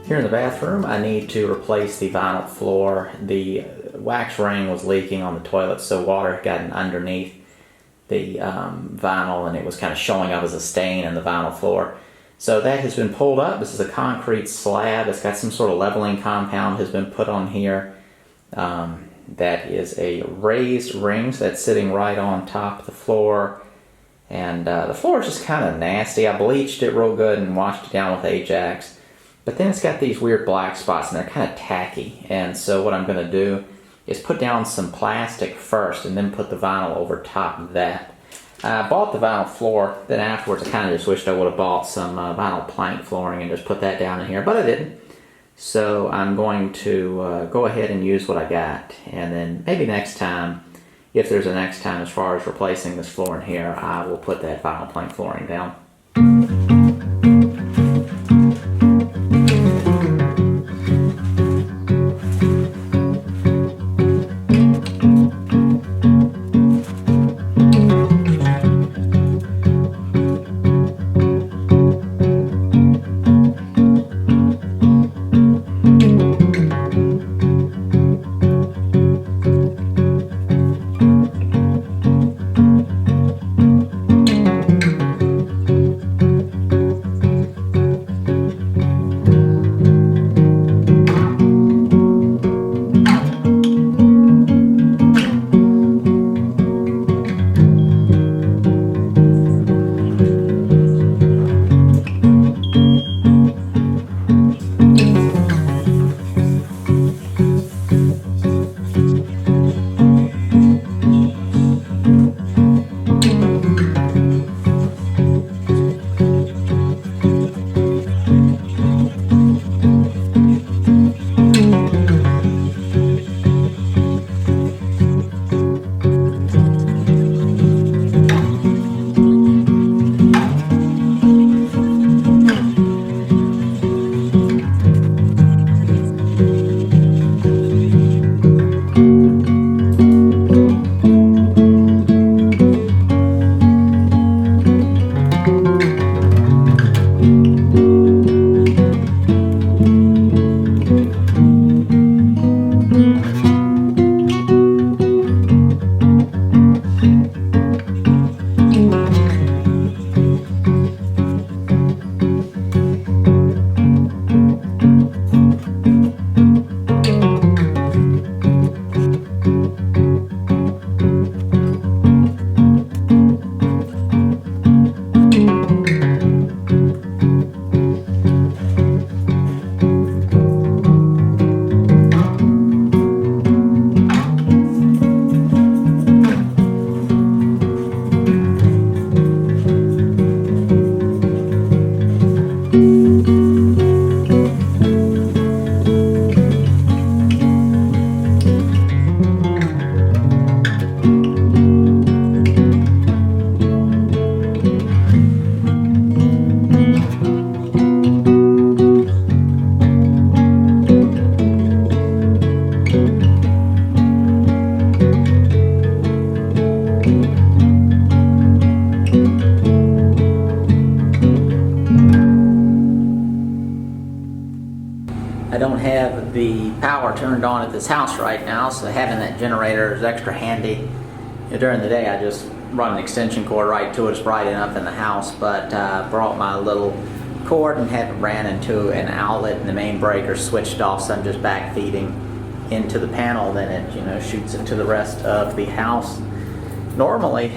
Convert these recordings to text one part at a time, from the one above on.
Here in the bathroom, I need to replace the vinyl floor. The wax ring was leaking on the toilet, so water had gotten underneath the vinyl and it was kind of showing up as a stain in the vinyl floor. So that has been pulled up. This is a concrete slab. It's got some sort of leveling compound has been put on here. That is a raised ring, so that's sitting right on top of the floor. And the floor is just kind of nasty. I bleached it real good and washed it down with Ajax. But then it's got these weird black spots and they're kind of tacky. And so what I'm going to do is put down some plastic first and then put the vinyl over top of that. I bought the vinyl floor, then afterwards I kind of just wished I would have bought some vinyl plank flooring and just put that down in here, but I didn't. So I'm going to go ahead and use what I got, and then maybe next time, if there's a next time as far as replacing this floor in here, I will put that vinyl plank flooring down. I don't have the power turned on at this house right now, so having that generator is extra handy. During the day I just run an extension cord right to it. It's bright enough in the house, but brought my little cord and had ran into an outlet and the main breaker switched off, so I'm just back feeding into the panel, then it shoots into the rest of the house. Normally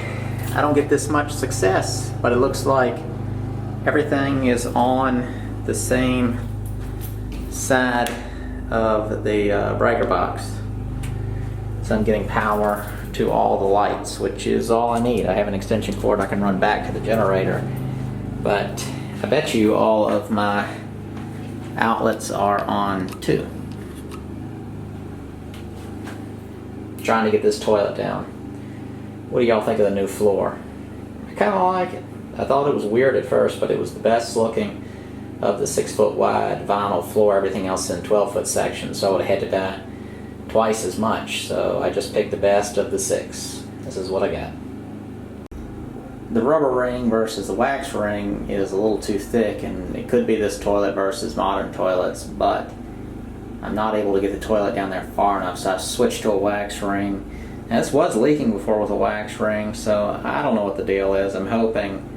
I don't get this much success, but it looks like everything is on the same side of the breaker box, so I'm getting power to all the lights, which is all I need. I have an extension cord I can run back to the generator, but I bet you all of my outlets are on too. Trying to get this toilet down. What do y'all think of the new floor? I kind of like it. I thought it was weird at first, but it was the best looking of the 6-foot wide vinyl floor. Everything else in 12-foot sections, so I would have had to buy twice as much. So I just picked the best of the 6. This is what I got. the rubber ring versus the wax ring is a little too thick, and it could be this toilet versus modern toilets, but I'm not able to get the toilet down there far enough, so I switched to a wax ring. And this was leaking before with a wax ring, so I don't know what the deal is. I'm hoping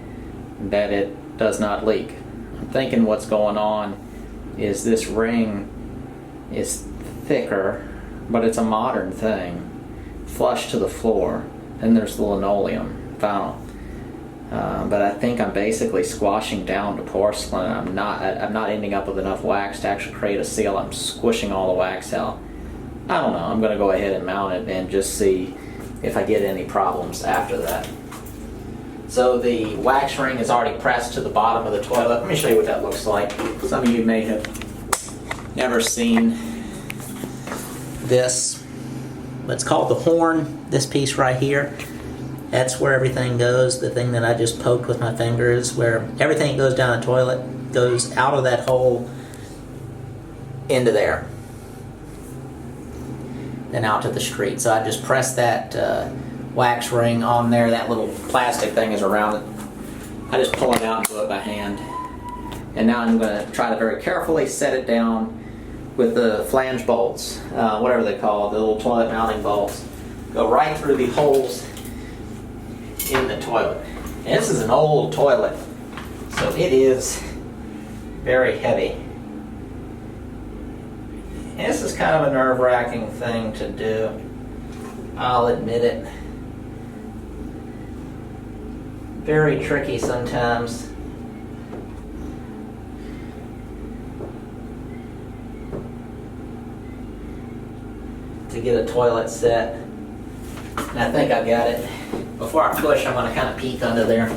that it does not leak. I'm thinking what's going on is this ring is thicker, but it's a modern thing, flush to the floor. Then there's the linoleum vinyl. But I think I'm basically squashing down to porcelain. I'm not ending up with enough wax to actually create a seal. I'm squishing all the wax out. I don't know. I'm going to go ahead and mount it and just see if I get any problems after that. So the wax ring is already pressed to the bottom of the toilet. Let me show you what that looks like. Some of you may have never seen this. It's called the horn, this piece right here. That's where everything goes. The thing that I just poked with my finger is where everything goes down the toilet, goes out of that hole into there, then out to the street. So I just pressed that wax ring on there. That little plastic thing is around it. I just pull it out and do it by hand. And now I'm going to try to very carefully set it down with the flange bolts, whatever they call it, the little toilet mounting bolts. Go right through the holes in the toilet. And this is an old toilet, so it is very heavy. And this is kind of a nerve-wracking thing to do, I'll admit it. Very tricky sometimes. To get a toilet set. And I think I got it. Before I push, I'm going to kind of peek under there.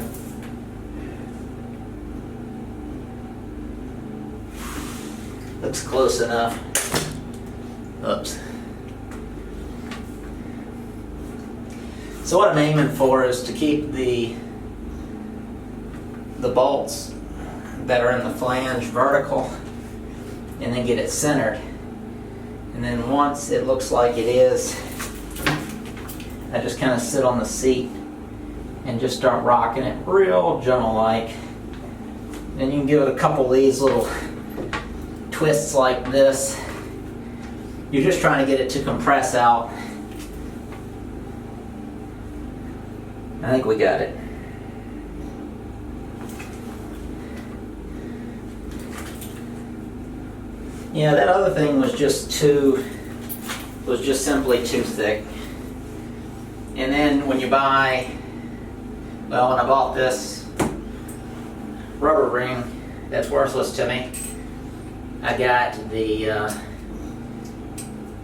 Looks close enough. Oops. So what I'm aiming for is to keep the bolts that are in the flange vertical and then get it centered. And then once it looks like it is, I just kind of sit on the seat and just start rocking it real gentle-like. Then you can give it a couple of these little twists like this. You're just trying to get it to compress out. I think we got it. Yeah, that other thing was just simply too thick. And then when you buy, well, when I bought this rubber ring that's worthless to me, I got the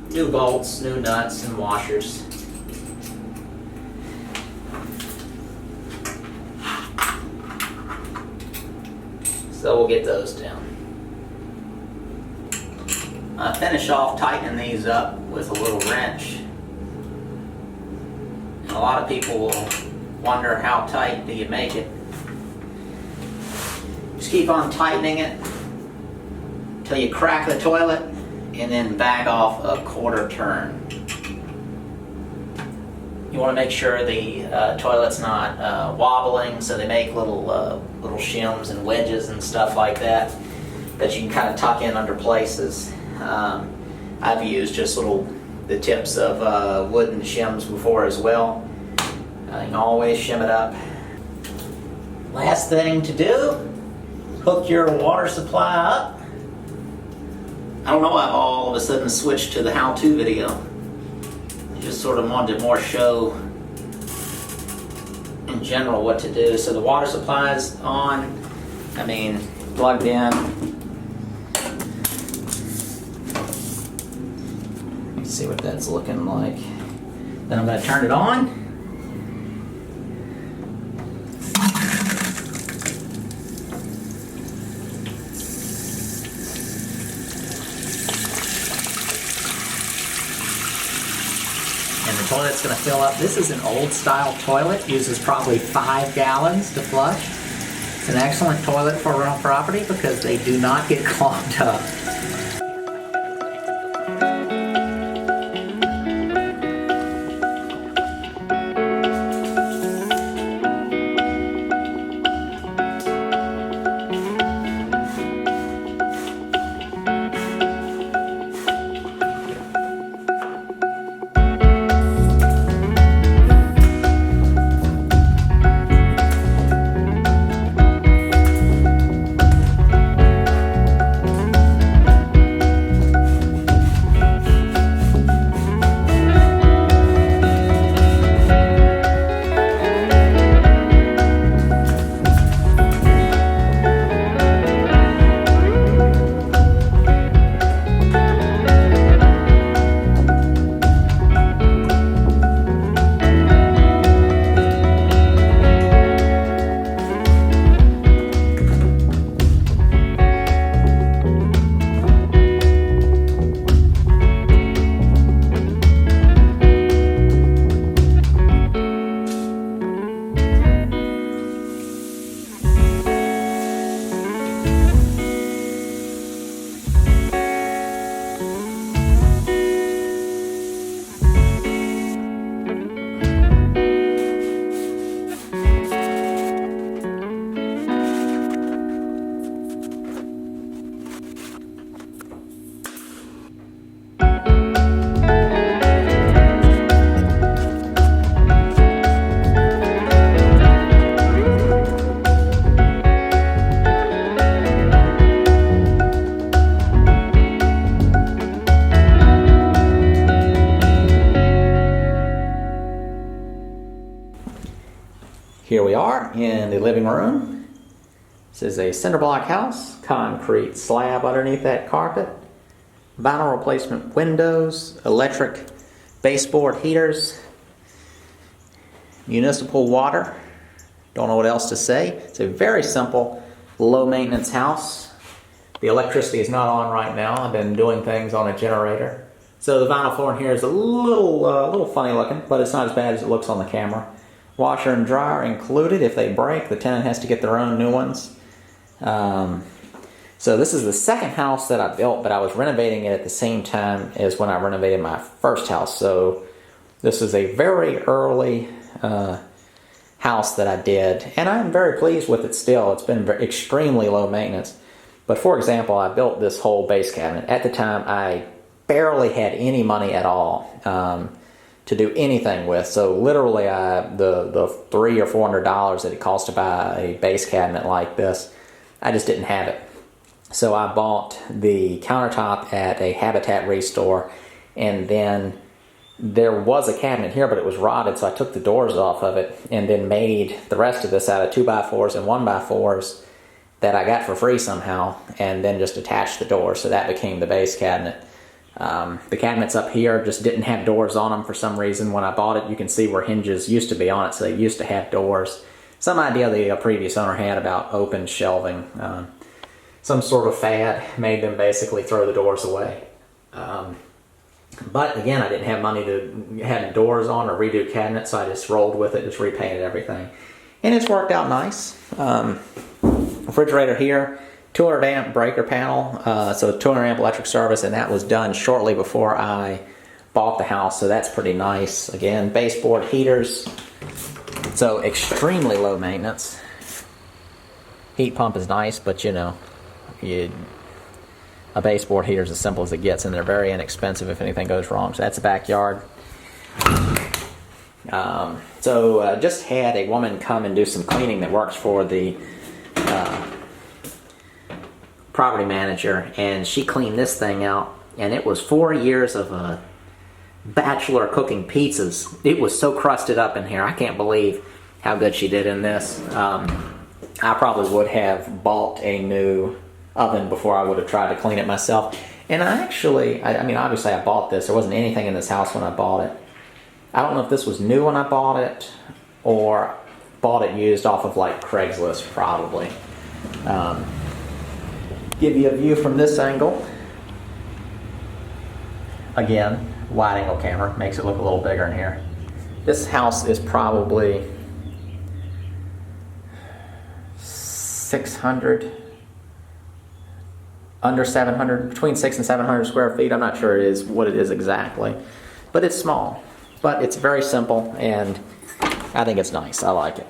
new bolts, new nuts, and washers. So we'll get those down. I finish off tightening these up with a little wrench. And a lot of people will wonder, how tight do you make it? Just keep on tightening it until you crack the toilet, and then back off a quarter turn. You want to make sure the toilet's not wobbling, so they make little shims and wedges and stuff like that you can kind of tuck in under places. I've used just the tips of wooden shims before as well. You can always shim it up. Last thing to do, hook your water supply up. I don't know why I've all of a sudden switched to the how-to video. I just sort of wanted more show in general what to do. So the water supply is on, plugged in. Let's see what that's looking like. Then I'm going to turn it on. And the toilet's going to fill up. This is an old style toilet, uses probably 5 gallons to flush. It's an excellent toilet for rental property because they do not get clogged up. Here we are in the living room. This is a cinder block house, concrete slab underneath that carpet, vinyl replacement windows, electric baseboard heaters, municipal water. Don't know what else to say. It's a very simple, low maintenance house. The electricity is not on right now. I've been doing things on a generator. So the vinyl floor in here is a little funny looking, but it's not as bad as it looks on the camera. Washer and dryer included. If they break, the tenant has to get their own new ones. So this is the second house that I built, but I was renovating it at the same time as when I renovated my first house. So this is a very early house that I did, and I'm very pleased with it still. It's been extremely low maintenance. But for example, I built this whole base cabinet. At the time, I barely had any money at all to do anything with. So literally, the $300 or $400 that it cost to buy a base cabinet like this, I just didn't have it. So I bought the countertop at a Habitat Restore, and then there was a cabinet here, but it was rotted, so I took the doors off of it and then made the rest of this out of 2x4s and 1x4s that I got for free somehow, and then just attached the doors. So that became the base cabinet. The cabinets up here just didn't have doors on them for some reason. When I bought it, you can see where hinges used to be on it, so they used to have doors. Some idea the previous owner had about open shelving. Some sort of fad made them basically throw the doors away. But again, I didn't have money to have doors on or redo cabinets, so I just rolled with it, just repainted everything. And it's worked out nice. Refrigerator here, 200 amp breaker panel, so 200 amp electric service, and that was done shortly before I bought the house, so that's pretty nice. Again, baseboard heaters, so extremely low maintenance. Heat pump is nice, but you know, a baseboard heater is as simple as it gets, and they're very inexpensive if anything goes wrong. So that's the backyard. Just had a woman come and do some cleaning that works for the property manager, and she cleaned this thing out, and it was 4 years of a bachelor cooking pizzas. It was so crusted up in here. I can't believe how good she did in this. I probably would have bought a new oven before I would have tried to clean it myself. And obviously I bought this. There wasn't anything in this house when I bought it. I don't know if this was new when I bought it or bought it used off of like Craigslist, probably. Give you a view from this angle. Again, wide angle camera makes it look a little bigger in here. This house is probably 600, under 700, between 600 and 700 square feet. I'm not sure what it is exactly, but it's small. But it's very simple, and I think it's nice. I like it.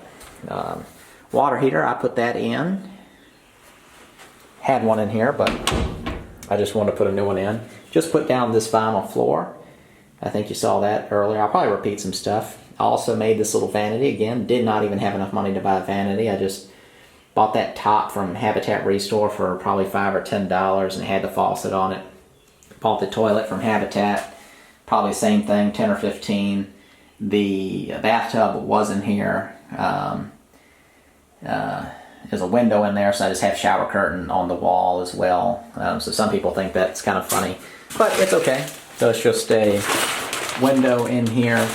Water heater, I put that in. Had one in here, but I just wanted to put a new one in. Just put down this vinyl floor. I think you saw that earlier. I'll probably repeat some stuff. I also made this little vanity. Again, did not even have enough money to buy a vanity. I just bought that top from Habitat Restore for probably $5 or $10 and had the faucet on it. Bought the toilet from Habitat, probably the same thing, 10 or 15. The bathtub was in here. There's a window in there, so I just have shower curtain on the wall as well. So some people think that's kind of funny, but it's okay. So it's just a window in here,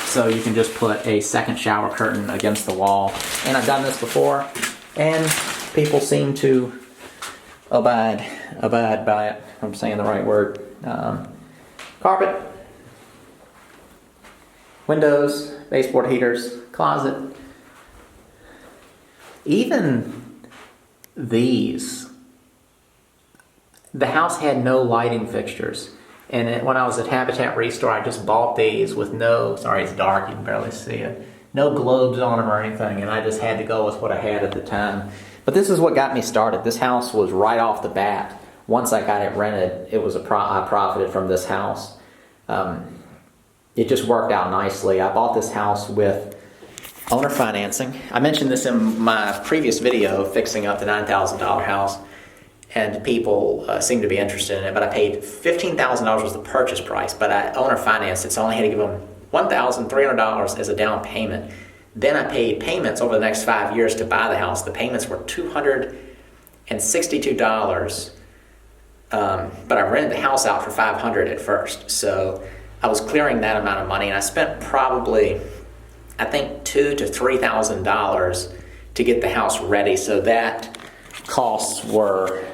so you can just put a second shower curtain against the wall. And I've done this before, and people seem to abide by it. If I'm saying the right word. Carpet, windows, baseboard heaters, closet. Even these, the house had no lighting fixtures. And when I was at Habitat Restore, I just bought these with no, sorry it's dark, you can barely see it, no globes on them or anything, and I just had to go with what I had at the time. But this is what got me started. This house was right off the bat. Once I got it rented, it was I profited from this house. It just worked out nicely. I bought this house with owner financing. I mentioned this in my previous video, fixing up the $9,000 house, and people seem to be interested in it, but I paid $15,000 was the purchase price, but I owner financed it, so I only had to give them $1,300 as a down payment. Then I paid payments over the next 5 years to buy the house. The payments were $262, but I rented the house out for $500 at first. So I was clearing that amount of money, and I spent probably, I think, $2,000 to $3,000 to get the house ready. So that costs were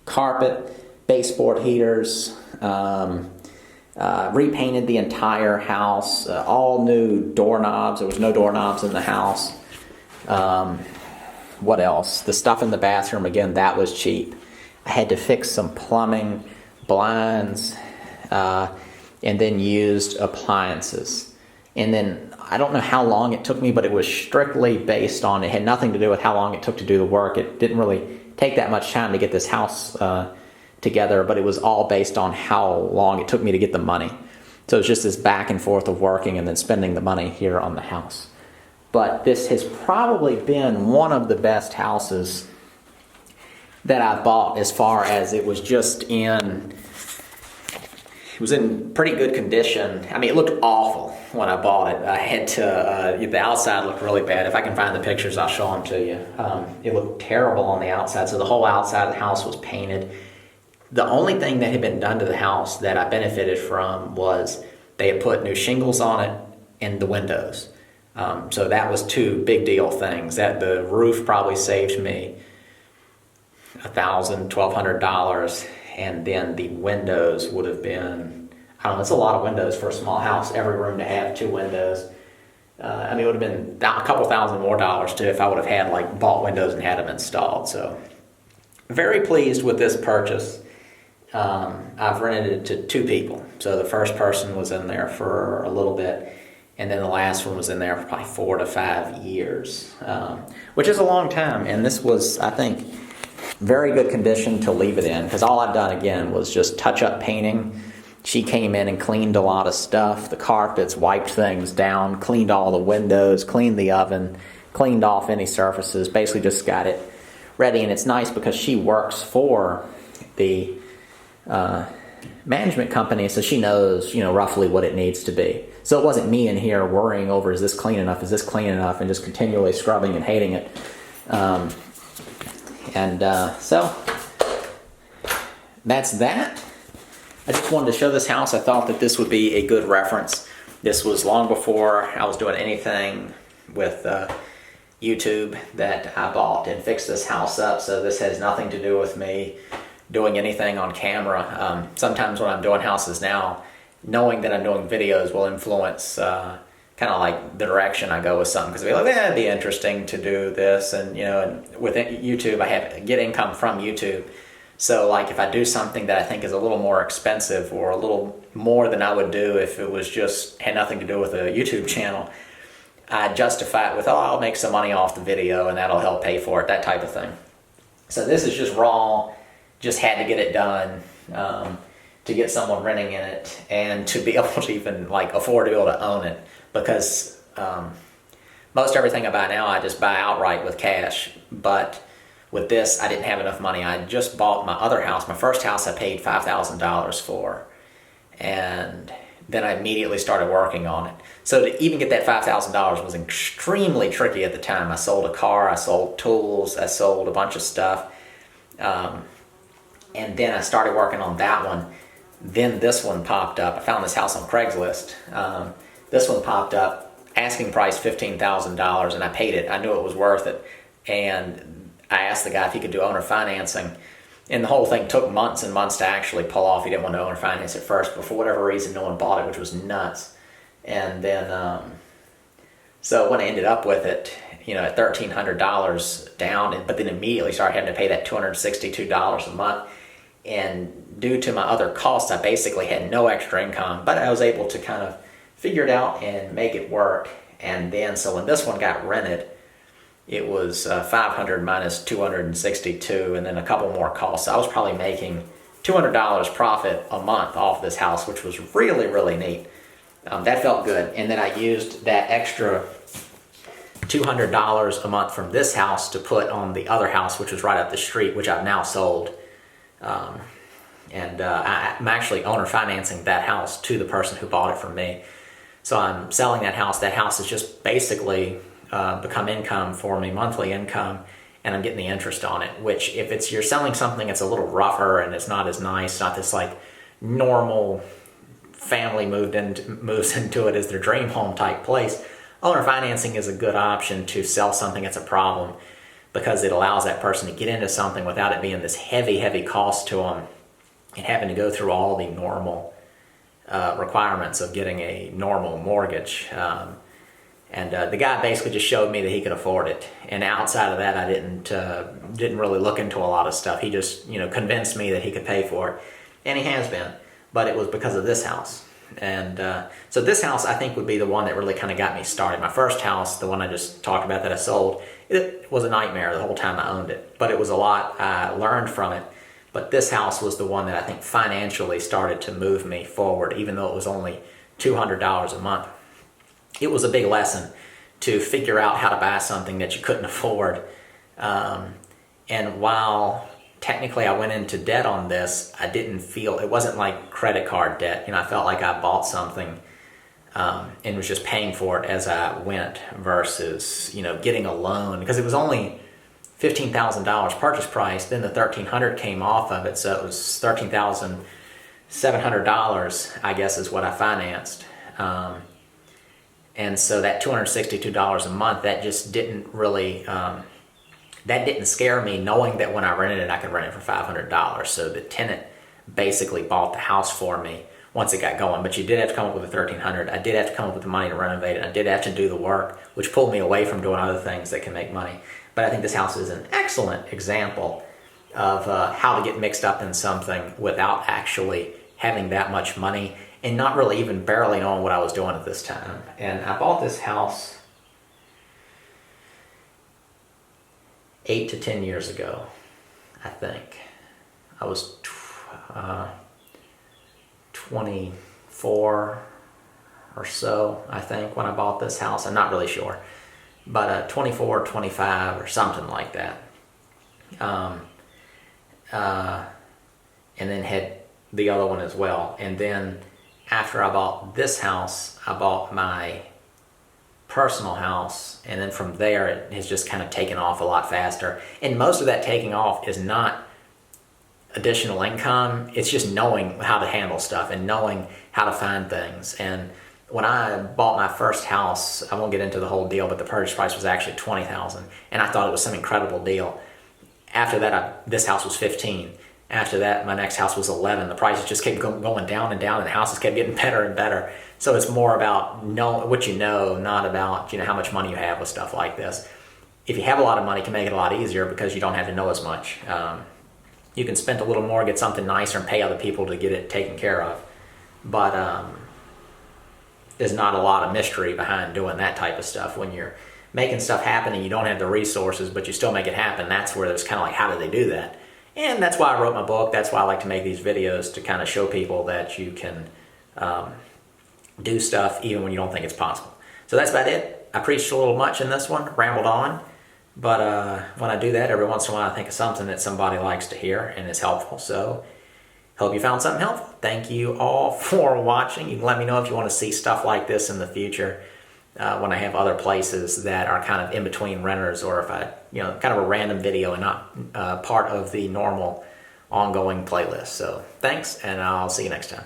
carpet, baseboard heaters, repainted the entire house, all new doorknobs. There was no doorknobs in the house. What else? The stuff in the bathroom, again, that was cheap. I had to fix some plumbing, blinds, and then used appliances. And then I don't know how long it took me, but it was strictly based on, it had nothing to do with how long it took to do the work. It didn't really take that much time to get this house together, but it was all based on how long it took me to get the money. So it's just this back and forth of working and then spending the money here on the house. But this has probably been one of the best houses that I've bought, as far as it was just in, it was in pretty good condition. I mean, it looked awful when I bought it. I had to, the outside looked really bad. If I can find the pictures, I'll show them to you. It looked terrible on the outside. So the whole outside of the house was painted. The only thing that had been done to the house that I benefited from was they had put new shingles on it and the windows. So that was two big deal things. That the roof probably saved me $1,000, $1,200, and then the windows would have been, I don't know, it's a lot of windows for a small house. Every room to have 2 windows. I mean, it would have been a couple $1,000 more too if I would have had bought windows and had them installed. So very pleased with this purchase. I've rented it to 2 people. So the first person was in there for a little bit, and then the last one was in there for probably 4 to 5 years, which is a long time. And this was, I think, very good condition to leave it in, because all I've done, again, was just touch-up painting. She came in and cleaned a lot of stuff, the carpets, wiped things down, cleaned all the windows, cleaned the oven, cleaned off any surfaces, basically just got it ready. And it's nice because she works for the management company, so she knows, roughly what it needs to be. So it wasn't me in here worrying over, is this clean enough, and just continually scrubbing and hating it. So that's that. I just wanted to show this house. I thought that this would be a good reference. This was long before I was doing anything with YouTube that I bought and fixed this house up, so this has nothing to do with me doing anything on camera. Sometimes when I'm doing houses now, knowing that I'm doing videos will influence kind of like the direction I go with something, because I'll be like, it'd be interesting to do this, and and with YouTube I get income from YouTube. So if I do something that I think is a little more expensive or a little more than I would do if it was just had nothing to do with a YouTube channel, I justify it with, I'll make some money off the video and that'll help pay for it, that type of thing. So this is just raw, just had to get it done to get someone renting in it and to be able to even afford to be able to own it, because most everything I buy now I just buy outright with cash. But with this, I didn't have enough money. I just bought my other house. My first house I paid $5,000 for, and then I immediately started working on it. So to even get that $5,000 was extremely tricky at the time. I sold a car, I sold tools, I sold a bunch of stuff, and then I started working on that one. Then this one popped up. I found this house on Craigslist. This one popped up, asking price $15,000, and I paid it. I knew it was worth it, and I asked the guy if he could do owner financing, and the whole thing took months and months to actually pull off. He didn't want to owner finance at first, but for whatever reason, no one bought it, which was nuts. And then, so when I ended up with it, at $1,300 down, but then immediately started having to pay that $262 a month. And due to my other costs, I basically had no extra income, but I was able to kind of figure it out and make it work. And then, so when this one got rented, it was $500 minus $262, and then a couple more costs. So I was probably making $200 profit a month off this house, which was really, really neat. That felt good. And then I used that extra $200 a month from this house to put on the other house, which was right up the street, which I've now sold. I'm actually owner financing that house to the person who bought it from me. So I'm selling that house. That house is just basically become income for me, monthly income, and I'm getting the interest on it. Which, if you're selling something that's a little rougher and it's not as nice, not this like normal family moves into it as their dream home type place, owner financing is a good option to sell something that's a problem, because it allows that person to get into something without it being this heavy cost to them and having to go through all the normal requirements of getting a normal mortgage. The guy basically just showed me that he could afford it, and outside of that, I didn't really look into a lot of stuff. He just convinced me that he could pay for it, and he has been. But it was because of this house, and so this house I think would be the one that really kind of got me started. My first house, the one I just talked about that I sold, it was a nightmare the whole time I owned it, but it was a lot I learned from it. But this house was the one that I think financially started to move me forward, even though it was only $200 a month. It was a big lesson to figure out how to buy something that you couldn't afford. And while technically I went into debt on this, I didn't feel, it wasn't like credit card debt. I felt like I bought something and was just paying for it as I went versus, getting a loan, because it was only $15,000 purchase price. Then the $1,300 came off of it. So it was $13,700, I guess, is what I financed. And so that $262 a month, that just didn't really, that didn't scare me, knowing that when I rented it, I could rent it for $500. So the tenant basically bought the house for me once it got going. But you did have to come up with the $1,300. I did have to come up with the money to renovate it. I did have to do the work, which pulled me away from doing other things that can make money. But I think this house is an excellent example of how to get mixed up in something without actually having that much money and not really even barely knowing what I was doing at this time. And I bought this house 8 to 10 years ago, I think. I was 24 or so, I think, when I bought this house. I'm not really sure, but 24, 25 or something like that. And then had the other one as well. And then after I bought this house, I bought my personal house, and then from there it has just kind of taken off a lot faster. And most of that taking off is not additional income, it's just knowing how to handle stuff and knowing how to find things. And when I bought my first house, I won't get into the whole deal, but the purchase price was actually $20,000, and I thought it was some incredible deal. After that, this house was $15,000. After that, my next house was $11,000. The prices just kept going down and down, and the houses kept getting better and better. So it's more about knowing what you know, not about how much money you have with stuff like this. If you have a lot of money, it can make it a lot easier because you don't have to know as much. You can spend a little more, get something nicer, and pay other people to get it taken care of. But there's not a lot of mystery behind doing that type of stuff. When you're making stuff happen and you don't have the resources, but you still make it happen, that's where there's kind of like, how do they do that? And that's why I wrote my book. That's why I like to make these videos, to kind of show people that you can do stuff even when you don't think it's possible. So that's about it. I preached a little much in this one, rambled on, but when I do that, every once in a while I think of something that somebody likes to hear and is helpful. So hope you found something helpful. Thank you all for watching. You can let me know if you want to see stuff like this in the future, when I have other places that are kind of in between renters, or if I, kind of a random video and not part of the normal ongoing playlist. So thanks, and I'll see you next time.